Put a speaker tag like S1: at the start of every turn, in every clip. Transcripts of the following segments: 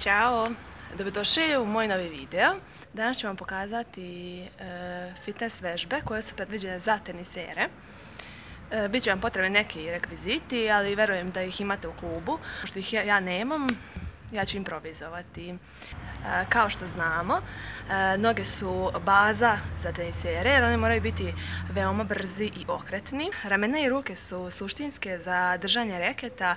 S1: Ćao, dobrodošli u moj novi video. Danas ću vam pokazati fitness vežbe koje su predviđene za tenisere. Biće vam potrebni neki rekviziti, ali verujem da ih imate u klubu. Pošto ih ja nemam, ja ću improvizovati. Kao što znamo, noge su baza za tenisere jer one moraju biti veoma brzi i okretni. Ramena i ruke su suštinske za držanje reketa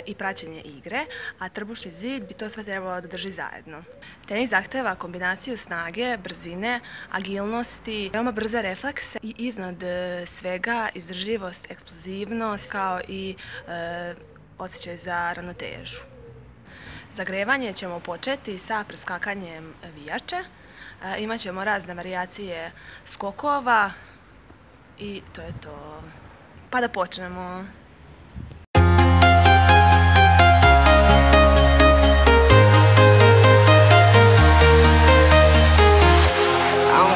S1: i praćenje igre, a trbušni zid bi to sve trebalo da drži zajedno. Tenis zahteva kombinaciju snage, brzine, agilnosti, veoma brze reflekse i iznad svega izdržljivost, eksplozivnost kao i osjećaj za ravnotežu. Zagrevanje ćemo početi sa preskakanjem vijače. Imaćemo razne varijacije skokova i to je to. Pa da počnemo.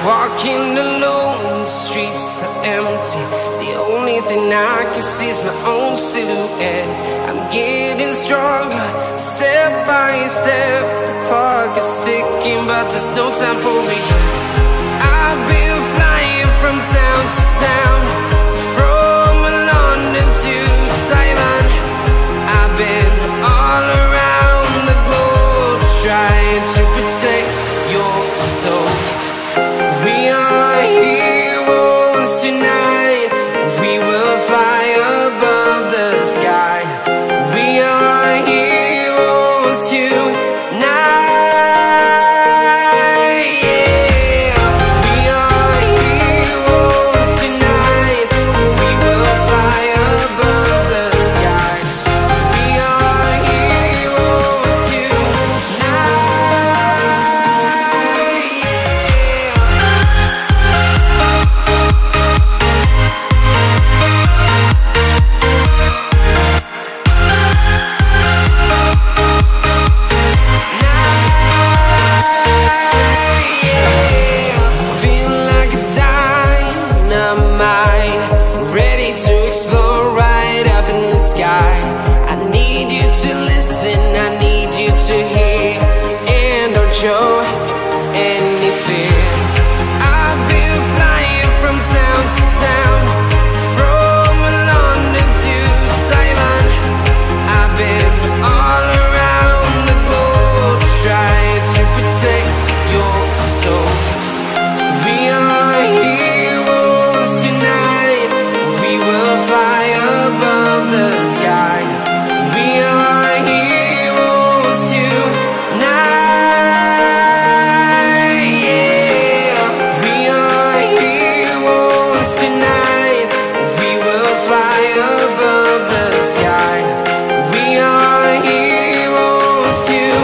S2: Walking alone, the streets are empty. The only thing I can see is my own silhouette. I'm getting stronger, step by step. The clock is ticking, but there's no time for regrets. I've been flying from town to town, from London to Taiwan. I've been all around the globe, trying to protect your soul. We are heroes tonight. We will fly above the sky. We are heroes tonight. Yeah. We are heroes tonight. We will fly above the sky. We are heroes tonight. I need you to hear and don't show any fear. I've been flying from town to town, from London to Taiwan. I've been all around the globe, trying to protect your soul. We are heroes tonight. We will fly above the sky. We are heroes tonight. Yeah. We are heroes tonight. We will fly above the sky. We are heroes tonight.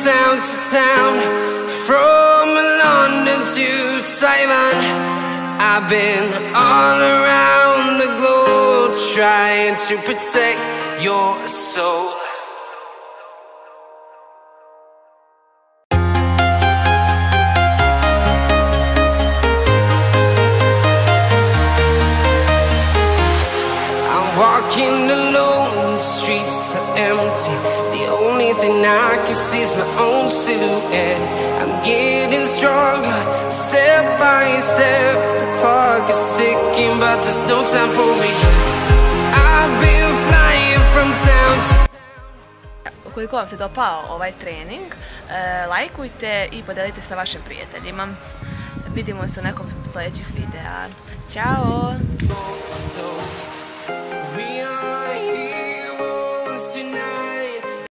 S2: Town to town, from London to Taiwan. I've been all around the globe, trying to protect your soul. I'm walking alone, the streets are empty. The only thing I can see is my own silhouette. I'm getting stronger, step by step. The clock is ticking, but there's no time for regrets. I've been flying from town to town.
S1: Ukoliko vam se dopao ovaj trening, lajkujte i podelite sa vašim prijateljima. Vidimo se u nekom sljedećih videa. Ćao!